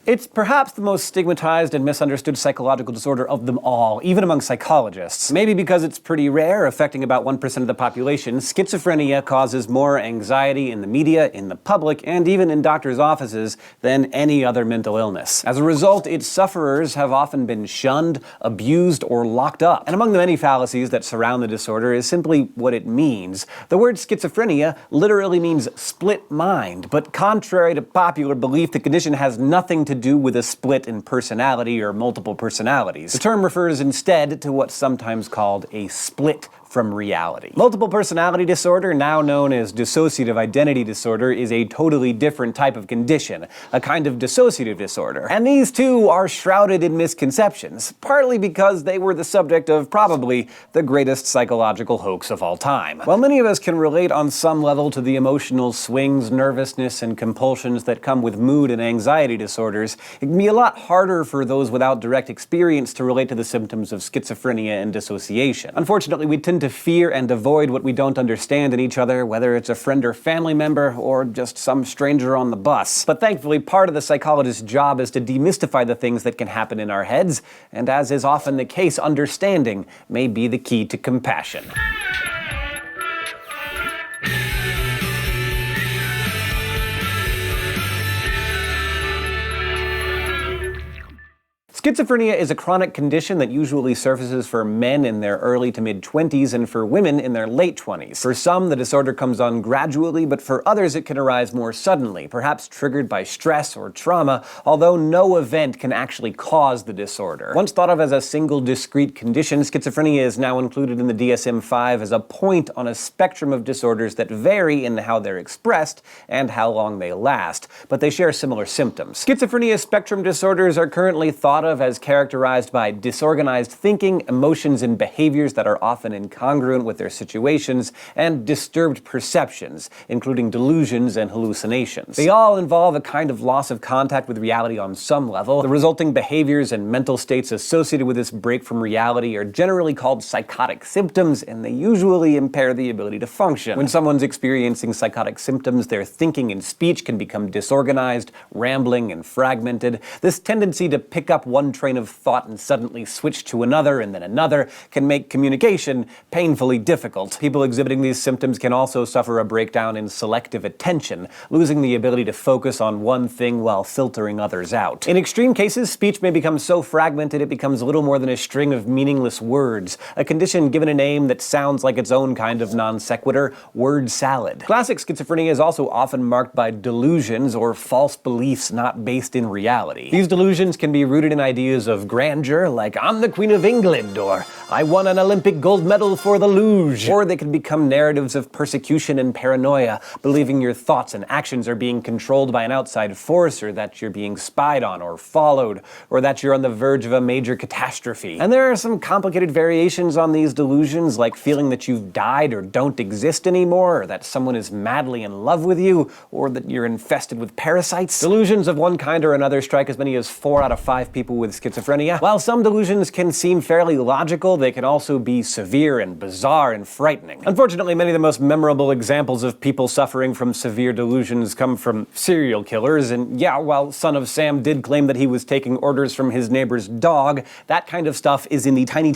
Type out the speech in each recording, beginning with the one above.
It's perhaps the most stigmatized and misunderstood psychological disorder of them all, even among psychologists. Maybe because it's pretty rare, affecting about 1% of the population, schizophrenia causes more anxiety in the media, in the public, and even in doctors' offices than any other mental illness. As a result, its sufferers have often been shunned, abused, or locked up. And among the many fallacies that surround the disorder is simply what it means. The word schizophrenia literally means split mind, but contrary to popular belief, the condition has nothing to do with a split in personality or multiple personalities. The term refers instead to what's sometimes called a split from reality. Multiple personality disorder, now known as dissociative identity disorder, is a totally different type of condition, a kind of dissociative disorder. And these two are shrouded in misconceptions, partly because they were the subject of probably the greatest psychological hoax of all time. While many of us can relate on some level to the emotional swings, nervousness, and compulsions that come with mood and anxiety disorders, it can be a lot harder for those without direct experience to relate to the symptoms of schizophrenia and dissociation. Unfortunately, we tend to fear and avoid what we don't understand in each other, whether it's a friend or family member, or just some stranger on the bus. But thankfully, part of the psychologist's job is to demystify the things that can happen in our heads, and as is often the case, understanding may be the key to compassion. Schizophrenia is a chronic condition that usually surfaces for men in their early to mid-20s and for women in their late 20s. For some, the disorder comes on gradually, but for others it can arise more suddenly, perhaps triggered by stress or trauma, although no event can actually cause the disorder. Once thought of as a single discrete condition, schizophrenia is now included in the DSM-5 as a point on a spectrum of disorders that vary in how they're expressed and how long they last, but they share similar symptoms. Schizophrenia spectrum disorders are currently thought of as characterized by disorganized thinking, emotions, and behaviors that are often incongruent with their situations, and disturbed perceptions, including delusions and hallucinations. They all involve a kind of loss of contact with reality on some level. The resulting behaviors and mental states associated with this break from reality are generally called psychotic symptoms, and they usually impair the ability to function. When someone's experiencing psychotic symptoms, their thinking and speech can become disorganized, rambling, and fragmented. This tendency to pick up one train of thought and suddenly switch to another and then another can make communication painfully difficult. People exhibiting these symptoms can also suffer a breakdown in selective attention, losing the ability to focus on one thing while filtering others out. In extreme cases, speech may become so fragmented it becomes little more than a string of meaningless words, a condition given a name that sounds like its own kind of non sequitur, word salad. Classic schizophrenia is also often marked by delusions or false beliefs not based in reality. These delusions can be rooted in ideas of grandeur, like I'm the Queen of England, or I won an Olympic gold medal for the luge. Or they can become narratives of persecution and paranoia, believing your thoughts and actions are being controlled by an outside force, or that you're being spied on or followed, or that you're on the verge of a major catastrophe. And there are some complicated variations on these delusions, like feeling that you've died or don't exist anymore, or that someone is madly in love with you, or that you're infested with parasites. Delusions of one kind or another strike as many as 4 out of 5 people with schizophrenia. While some delusions can seem fairly logical, they can also be severe and bizarre and frightening. Unfortunately, many of the most memorable examples of people suffering from severe delusions come from serial killers, and yeah, while Son of Sam did claim that he was taking orders from his neighbor's dog, that kind of stuff is in the tiny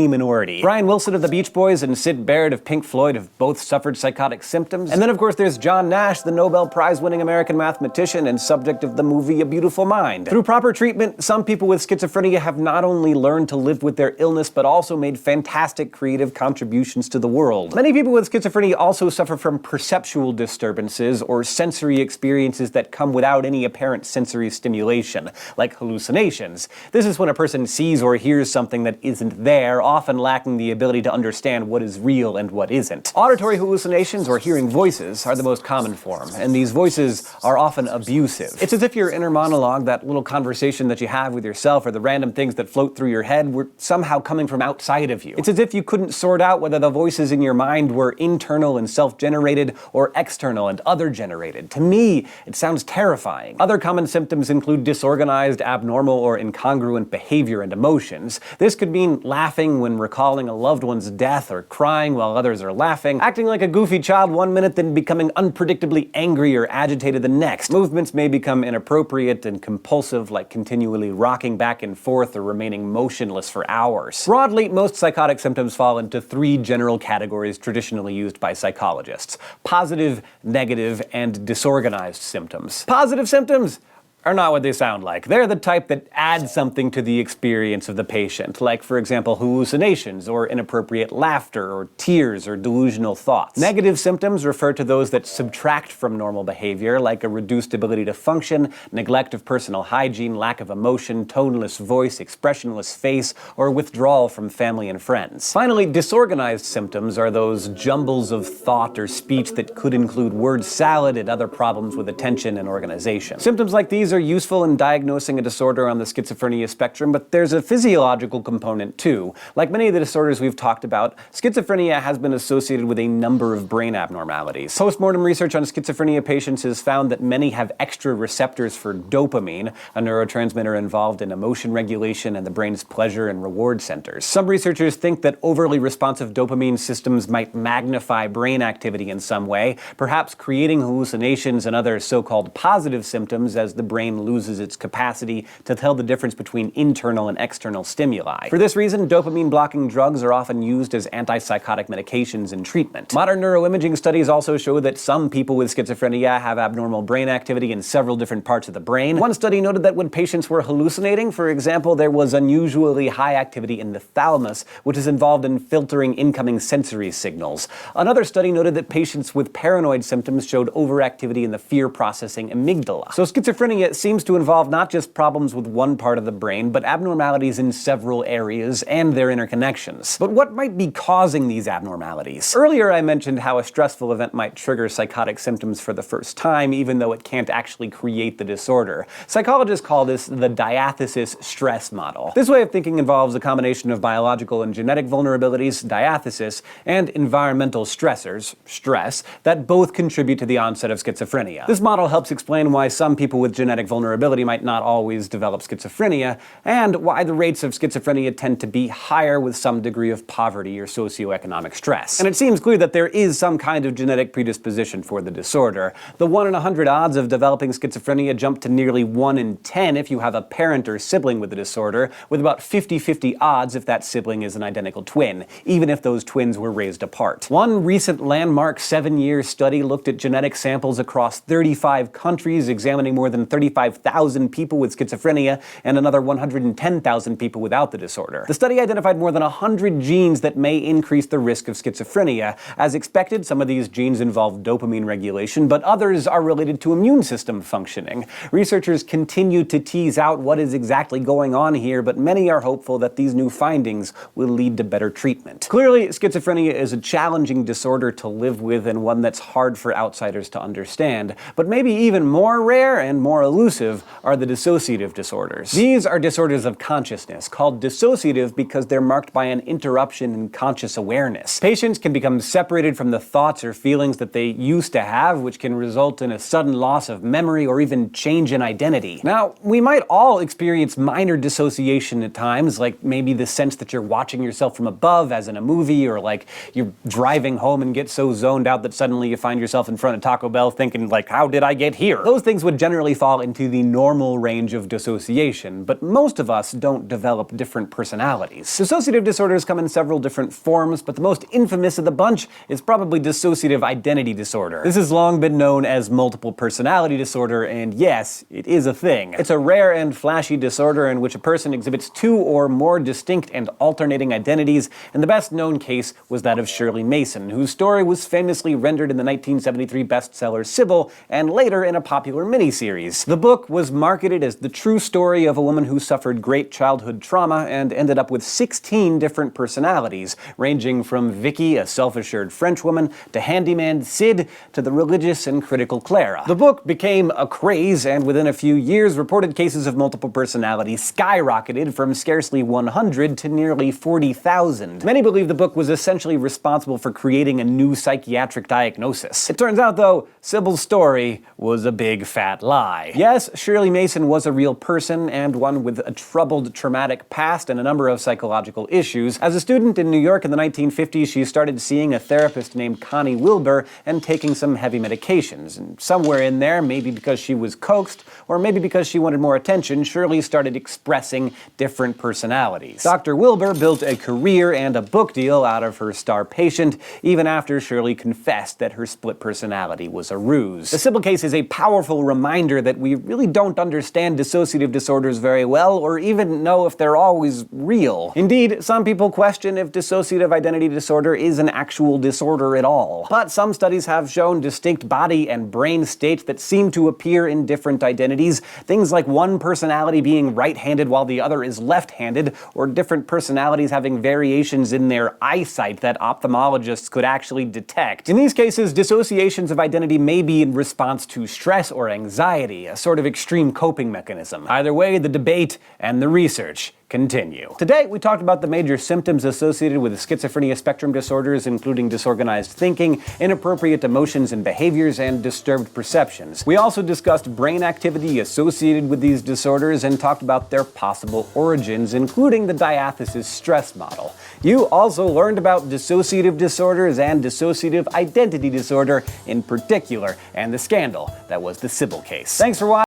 minority. Brian Wilson of the Beach Boys and Syd Barrett of Pink Floyd have both suffered psychotic symptoms. And then of course there's John Nash, the Nobel Prize-winning American mathematician and subject of the movie A Beautiful Mind. Through proper treatment, some people with schizophrenia have not only learned to live with their illness, but also made fantastic creative contributions to the world. Many people with schizophrenia also suffer from perceptual disturbances or sensory experiences that come without any apparent sensory stimulation, like hallucinations. This is when a person sees or hears something that isn't there, often lacking the ability to understand what is real and what isn't. Auditory hallucinations or hearing voices are the most common form, and these voices are often abusive. It's as if your inner monologue, that little conversation that you have with with yourself or the random things that float through your head were somehow coming from outside of you. It's as if you couldn't sort out whether the voices in your mind were internal and self-generated or external and other-generated. To me, it sounds terrifying. Other common symptoms include disorganized, abnormal, or incongruent behavior and emotions. This could mean laughing when recalling a loved one's death, or crying while others are laughing, acting like a goofy child one minute then becoming unpredictably angry or agitated the next. Movements may become inappropriate and compulsive, like continually rocking back and forth or remaining motionless for hours. Broadly, most psychotic symptoms fall into three general categories traditionally used by psychologists: positive, negative, and disorganized symptoms. Positive symptoms are not what they sound like. They're the type that add something to the experience of the patient, like, for example, hallucinations, or inappropriate laughter, or tears, or delusional thoughts. Negative symptoms refer to those that subtract from normal behavior, like a reduced ability to function, neglect of personal hygiene, lack of emotion, toneless voice, expressionless face, or withdrawal from family and friends. Finally, disorganized symptoms are those jumbles of thought or speech that could include word salad and other problems with attention and organization. Symptoms like these are useful in diagnosing a disorder on the schizophrenia spectrum, but there's a physiological component too. Like many of the disorders we've talked about, schizophrenia has been associated with a number of brain abnormalities. Postmortem research on schizophrenia patients has found that many have extra receptors for dopamine, a neurotransmitter involved in emotion regulation and the brain's pleasure and reward centers. Some researchers think that overly responsive dopamine systems might magnify brain activity in some way, perhaps creating hallucinations and other so-called positive symptoms as the brain loses its capacity to tell the difference between internal and external stimuli. For this reason, dopamine-blocking drugs are often used as antipsychotic medications in treatment. Modern neuroimaging studies also show that some people with schizophrenia have abnormal brain activity in several different parts of the brain. One study noted that when patients were hallucinating, for example, there was unusually high activity in the thalamus, which is involved in filtering incoming sensory signals. Another study noted that patients with paranoid symptoms showed overactivity in the fear-processing amygdala. So schizophrenia seems to involve not just problems with one part of the brain, but abnormalities in several areas and their interconnections. But what might be causing these abnormalities? Earlier I mentioned how a stressful event might trigger psychotic symptoms for the first time, even though it can't actually create the disorder. Psychologists call this the diathesis stress model. This way of thinking involves a combination of biological and genetic vulnerabilities, diathesis, and environmental stressors, stress, that both contribute to the onset of schizophrenia. This model helps explain why some people with genetic vulnerability might not always develop schizophrenia, and why the rates of schizophrenia tend to be higher with some degree of poverty or socioeconomic stress. And it seems clear that there is some kind of genetic predisposition for the disorder. The 1 in 100 odds of developing schizophrenia jump to nearly 1 in 10 if you have a parent or sibling with the disorder, with about 50-50 odds if that sibling is an identical twin, even if those twins were raised apart. One recent landmark 7-year study looked at genetic samples across 35 countries, examining more than 35,000 people with schizophrenia and another 110,000 people without the disorder. The study identified more than 100 genes that may increase the risk of schizophrenia. As expected, some of these genes involve dopamine regulation, but others are related to immune system functioning. Researchers continue to tease out what is exactly going on here, but many are hopeful that these new findings will lead to better treatment. Clearly, schizophrenia is a challenging disorder to live with and one that's hard for outsiders to understand, but maybe even more rare and more elusive are the dissociative disorders. These are disorders of consciousness, called dissociative because they're marked by an interruption in conscious awareness. Patients can become separated from the thoughts or feelings that they used to have, which can result in a sudden loss of memory or even change in identity. Now, we might all experience minor dissociation at times, like maybe the sense that you're watching yourself from above, as in a movie, or like you're driving home and get so zoned out that suddenly you find yourself in front of Taco Bell thinking, like, how did I get here? Those things would generally fall into the normal range of dissociation, but most of us don't develop different personalities. Dissociative disorders come in several different forms, but the most infamous of the bunch is probably dissociative identity disorder. This has long been known as multiple personality disorder, and yes, it is a thing. It's a rare and flashy disorder in which a person exhibits 2 or more distinct and alternating identities, and the best known case was that of Shirley Mason, whose story was famously rendered in the 1973 bestseller Sybil, and later in a popular miniseries. The book was marketed as the true story of a woman who suffered great childhood trauma and ended up with 16 different personalities, ranging from Vicky, a self-assured French woman, to handyman Sid, to the religious and critical Clara. The book became a craze, and within a few years, reported cases of multiple personality skyrocketed from scarcely 100 to nearly 40,000. Many believe the book was essentially responsible for creating a new psychiatric diagnosis. It turns out, though, Sybil's story was a big fat lie. Yes, Shirley Mason was a real person, and one with a troubled, traumatic past and a number of psychological issues. As a student in New York in the 1950s, she started seeing a therapist named Connie Wilbur and taking some heavy medications. And somewhere in there, maybe because she was coaxed, or maybe because she wanted more attention, Shirley started expressing different personalities. Dr. Wilbur built a career and a book deal out of her star patient, even after Shirley confessed that her split personality was a ruse. The Sybil case is a powerful reminder that we really don't understand dissociative disorders very well, or even know if they're always real. Indeed, some people question if dissociative identity disorder is an actual disorder at all. But some studies have shown distinct body and brain states that seem to appear in different identities, things like one personality being right-handed while the other is left-handed, or different personalities having variations in their eyesight that ophthalmologists could actually detect. In these cases, dissociations of identity may be in response to stress or anxiety, a sort of extreme coping mechanism. Either way, the debate and the research continue. Today, we talked about the major symptoms associated with schizophrenia spectrum disorders, including disorganized thinking, inappropriate emotions and behaviors, and disturbed perceptions. We also discussed brain activity associated with these disorders and talked about their possible origins, including the diathesis stress model. You also learned about dissociative disorders and dissociative identity disorder in particular, and the scandal that was the Sybil case. Thanks for watching.